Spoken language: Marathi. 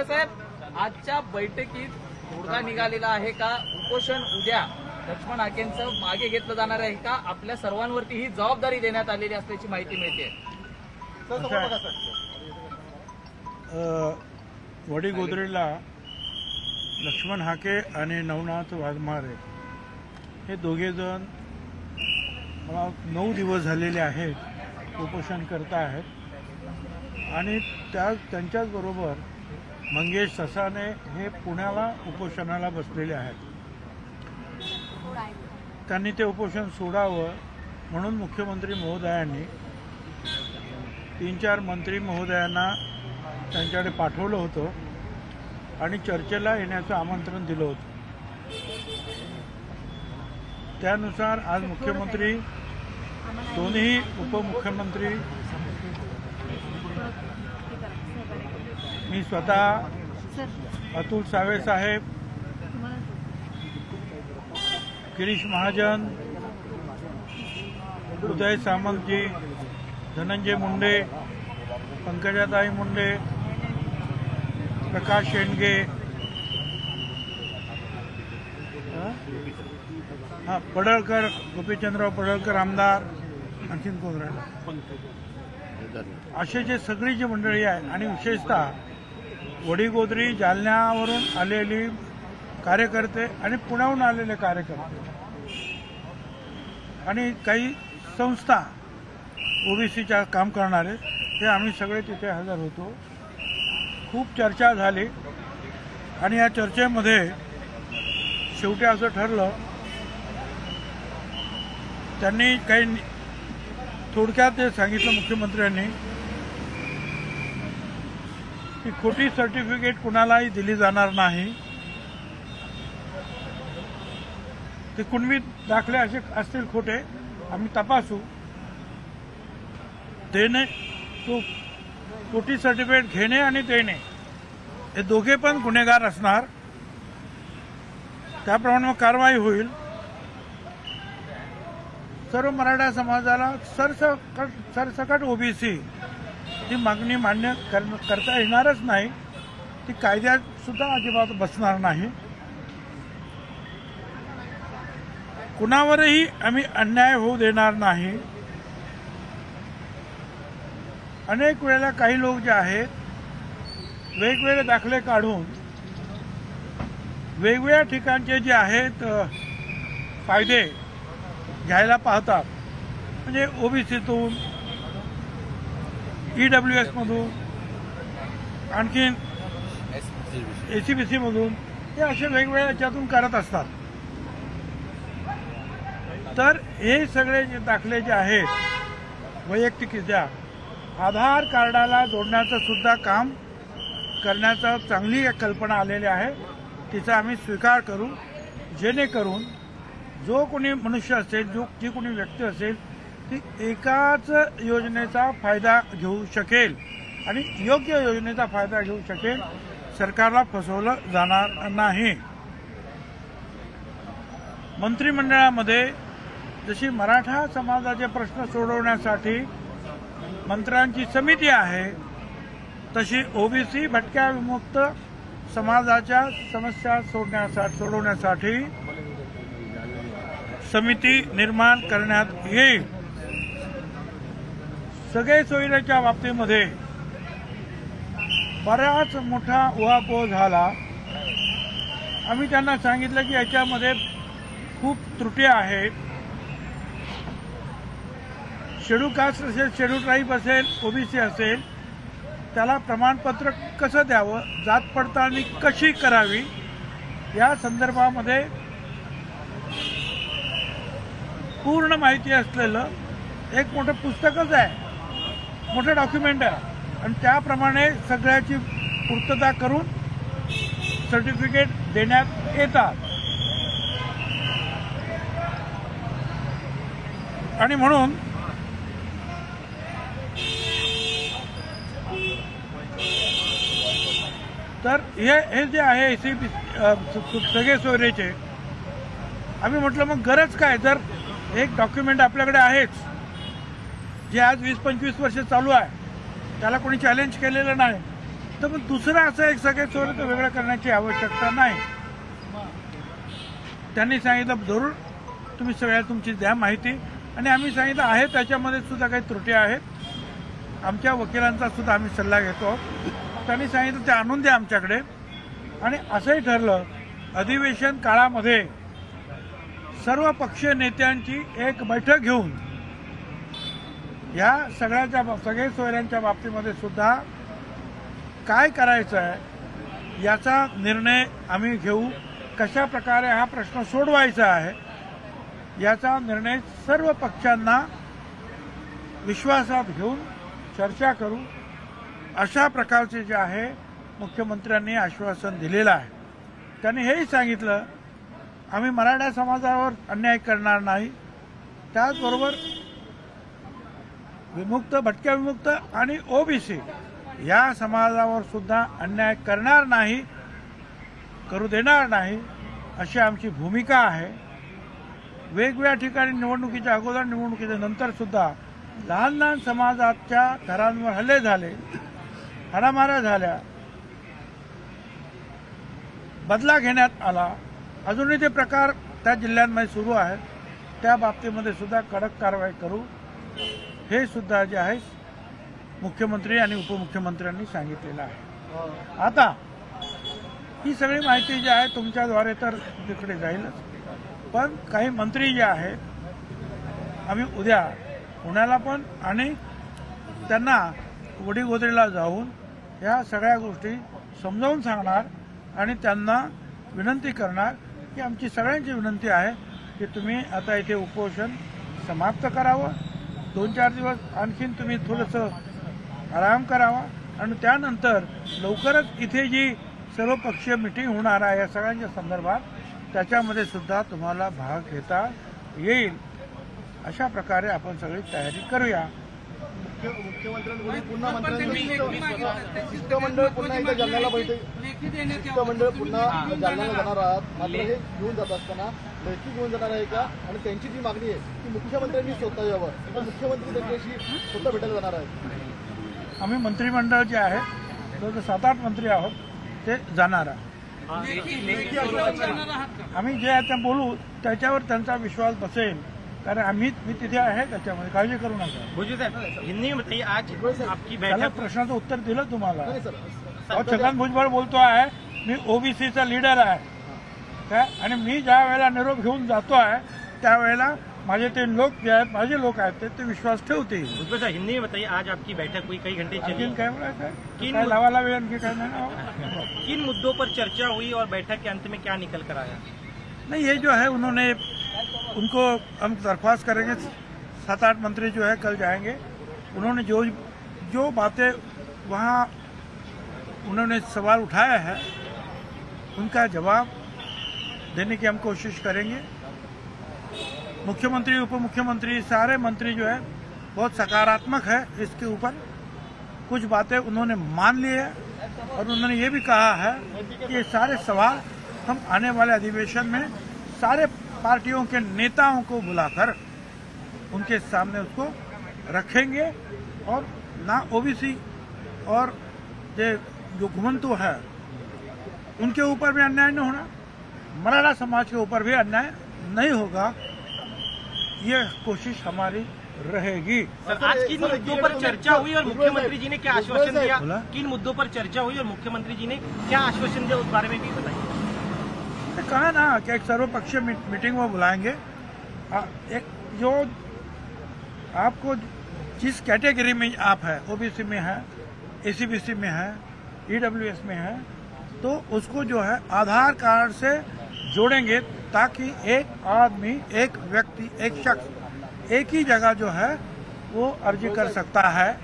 साहेब, आजच्या बैठकीत तोडगा निघालेला आहे का? उपोषण उद्या लक्ष्मण हाकेंचं मागे घेतलं जाणार आहे का? आपल्या सर्वांवरती ही जबाबदारी देण्यात आलेली असल्याची माहिती मिळते. वडीगोद्रीला लक्ष्मण हाके आणि नवनाथ वाघमारे हे दोघे जण 9 दिवस झालेले आहेत उपोषण करत आहेत आणि त्यांच्याच बरोबर मंगेश ससाने हे पुण्याला उपोषणाला बसलेले आहेत. त्यांनी ते उपोषण सोडावं म्हणून मुख्यमंत्री महोदयांनी 3-4 मंत्री महोदयांना त्यांच्याकडे पाठवलं होतं आणि चर्चेला येण्याचं आमंत्रण दिलं होतं. त्यानुसार आज मुख्यमंत्री, दोन्ही उपमुख्यमंत्री, मी स्वतः, अतुल सावे साहेब, गिरीश महाजन, उदय सामंतजी, धनंजय मुंडे, पंकजाताई मुंडे, प्रकाश शेंडगे, पडळकर, गोपीचंद्रराव पडळकर आमदार, आणखीन कोण राहिला, असे जे सगळी जी मंडळी आहे आणि विशेषतः वडीगोद्री, जालन्यावरून आलेली कार्यकर्ते आणि पुण्याहून आलेले कार्यकर्ते आणि काही संस्था ओबीसीच्या काम करणारे, हे आम्ही सगळे तिथे हजर होतो. खूप चर्चा झाली आणि या चर्चेमध्ये शेवटी असं ठरलं, त्यांनी काही थोडक्यात ते सांगितलं मुख्यमंत्र्यांनी की खोटी सर्टिफिकेट कुणालाही दिली जाणार नाही. ते कुणबी दाखले असे असतील खोटे, आम्ही तपासू. देणे, तो खोटी सर्टिफिकेट घेणे आणि देणे हे दोघे पण गुन्हेगार असणार. त्याप्रमाणे मग कारवाई होईल. सर्व मराठा समाजाला सरसकट ओबीसी ही मागणी मान्य करता येणारच नाही. ती कायद्यात सुद्धा अजिबात बसणार नाही. कुणावरही आम्ही अन्याय होऊ देणार नाही. अनेक वेळेला काही लोक जे आहेत वेगवेगळे दाखले काढून वेगवेगळ्या ठिकाणचे जे आहेत फायदे घ्यायला पाहतात. म्हणजे ओबीसीतून, ईडब्ल्यूएस मधून, आणखीन एसीबीसी मधून, हे असे वेगवेगळ्या याच्यातून करत असतात. तर हे सगळे जे दाखले जे आहेत वैयक्तिकरित्या आधार कार्डाला जोडण्याचं सुद्धा काम करण्याचा चांगली एक कल्पना आलेली आहे. तिचा आम्ही स्वीकार करू, जेणेकरून जो कोणी मनुष्य असेल, जी कोणी व्यक्ती असेल, ती एकाच योजनेचा फायदा घेऊ शकेल आणि योग्य योजनेचा फायदा घेऊ शकेल. सरकारला फसवलं जाणार नाही. मंत्रिमंडळामध्ये जशी मराठा समाजाचे प्रश्न सोडवण्यासाठी मंत्र्यांची समिती आहे, तशी ओबीसी भटक्या विमुक्त समाजाच्या समस्या सोडवण्यासाठी समिती निर्माण करण्यात येईल. सगळे सोयीच्या बाबतीमध्ये बराच मोठा उहापोह झाला. आम्ही त्यांना सांगितलं की याच्यामध्ये खूप त्रुटी आहेत. शेड्यूल कास्ट असेल, शेड्यूल ट्राईब असेल, ओबीसी असेल, त्याला प्रमाणपत्र कसं द्यावं, जात पडताळणी कशी करावी, या संदर्भामध्ये पूर्ण माहिती असलेलं एक मोठं पुस्तकच आहे, मोठं डॉक्युमेंट आहे. आणि त्याप्रमाणे सगळ्याची पूर्तता करून सर्टिफिकेट देण्यात येतात. आणि म्हणून तर हे जे आहे सगळे सोयरेचे आम्ही म्हटलं मग गरज काय, जर एक डॉक्युमेंट आपल्याकडे आहेच जे आज 20-25 वर्ष चालू आहे, त्याला कोणी चॅलेंज केलेलं नाही, तर मग दुसरं असं एक सगळे सोयरे वेगळं करण्याची आवश्यकता नाही. त्यांनी सांगितलं जरूर तुम्ही सगळ्या तुमची द्या माहिती, आणि आम्ही सांगितलं आहे त्याच्यामध्ये सुद्धा काही त्रुटी आहेत, आमच्या वकिलांचा सुद्धा आम्ही सल्ला घेतो. त्यांनी सांगितलं ते आणून द्या आमच्याकडे. आणि असंही ठरलं अधिवेशन काळामध्ये सर्व पक्षीय नेत्यांची एक बैठक घेऊन या सगळे सोयऱ्यांच्या बाबतीमध्ये सुद्धा काय करायचं आहे याचा निर्णय आम्ही घेऊ, कशा प्रकारे हा प्रश्न सोडवायचा आहे याचा निर्णय सर्व पक्षांना विश्वासात घेऊन चर्चा करू, अशा प्रकारचे जे आहे मुख्यमंत्र्यांनी आश्वासन दिलेलं आहे. त्यांनी हेही सांगितलं आम्ही मराठा समाजावर अन्याय करणार नाही, त्याचबरोबर विमुक्त, भटक्या विमुक्त आणि ओबीसी या समाजावर सुद्धा अन्याय करणार नाही, करू देणार नाही, अशी आमची भूमिका आहे. वेगवेगळ्या ठिकाणी निवडणुकीच्या अगोदर, निवडणुकीच्या नंतर सुद्धा लहान लहान समाजाच्या घरांवर हल्ले झाले, हाणामाऱ्या झाल्या, बदला घेण्यात आला. अजूनही ते प्रकार त्या जिल्ह्यांमध्ये सुरू आहेत. त्या बाबतीमध्ये सुद्धा कडक कारवाई करू, हे सुद्धा जे आहे मुख्यमंत्री आणि उपमुख्यमंत्र्यांनी सांगितलेलं आहे. आता ही सगळी माहिती जी आहे तुमच्याद्वारे तर तिकडे जाईलच, पण काही मंत्री जे आहेत आम्ही उद्या पुण्याला पण आणि त्यांना वडीगोद्रीला जाऊन या सगळ्या गोष्टी समजावून सांगणार आणि त्यांना विनंती करणार की आमची सगळ्यांची विनंती आहे की तुम्ही आता इथे उपोषण समाप्त करावं, 2-4 दिवस आणखीन तुम्ही थोडंसं आराम करावा, आणि त्यानंतर लवकरच इथे जी सर्वपक्षीय मिटिंग होणार आहे या सगळ्यांच्या संदर्भात त्याच्यामध्ये सुद्धा तुम्हाला भाग घेता येईल. अशा प्रकारे आपण सगळी तयारी करूया. मुख्यमंत्र्यांनी पुन्हा शिष्टमंडळ पुन्हा एकदा जालन्याला शिष्टमंडळ पुन्हा जालन्याला जाणार आहात, मात्र हे घेऊन जात असताना लेखी घेऊन जाणार आहे का, आणि त्यांची जी मागणी आहे ती मुख्यमंत्र्यांनी स्वतः यावं, तर मुख्यमंत्री त्यांच्याशी स्वतः भेटायला जाणार आहेत. आम्ही मंत्रिमंडळ जे आहे जवळजवळ 7-8 मंत्री आहोत, ते जाणार आहे. आम्ही जे आता बोलू त्याच्यावर त्यांचा विश्वास बसेल, कारण मी तिथे आहे त्याच्यामध्ये, काळजी करू नका. त्याला प्रश्नाचं उत्तर दिलं तुम्हाला. छगन भुजबळ बोलतो आहे मी ओबीसीचा लीडर आहे काय, आणि मी ज्या वेळेला निरोप घेऊन जातो आहे त्यावेळेला माझे ते लोक जे आहेत, माझे लोक आहेत ते विश्वास ठेवतील. भुजबळ साहब, हिंदी में बताइए, आज आपकी बैठक हुई, कई घंटे चली, काय बोलायचं आहे, काय लावाला वेळ आणखी काय नाही. किन मुद्दों पर चर्चा हुई और बैठक के अंत में क्या निकल कर आया? नहीं, ये जो है उन्होंने उनको हम दरख्वास्त करेंगे. 7-8 मंत्री जो है कल जाएंगे. उन्होंने जो बातें वहाँ उन्होंने सवाल उठाया है उनका जवाब देने की हम कोशिश करेंगे. मुख्यमंत्री, उपमुख्यमंत्री, सारे मंत्री जो है बहुत सकारात्मक है इसके ऊपर. कुछ बातें उन्होंने मान ली है और उन्होंने ये भी कहा है कि ये सारे सवाल हम आने वाले अधिवेशन में सारे पार्टियों के नेताओं को बुलाकर उनके सामने उसको रखेंगे, और ना ओबीसी और जो घुमंतु है उनके ऊपर भी अन्याय नहीं होना, मराठा समाज के ऊपर भी अन्याय नहीं होगा, ये कोशिश हमारी रहेगी. सर, आज किन मुद्दों पर चर्चा हुई और मुख्यमंत्री जी ने क्या आश्वासन दिया? किन मुद्दों पर चर्चा हुई और मुख्यमंत्री जी ने क्या आश्वासन दिया, उस बारे में भी बताइए. कहा ना कि एक सर्वपक्षीय मीटिंग में बुलाएंगे. एक जो आपको जिस कैटेगरी में आप है, ओबीसी में है, एसीबीसी में है, ईडब्ल्यूएस में है, तो उसको जो है आधार कार्ड से जोड़ेंगे ताकि एक आदमी, एक व्यक्ति, एक शख्स एक ही जगह जो है वो अर्जी कर सकता है.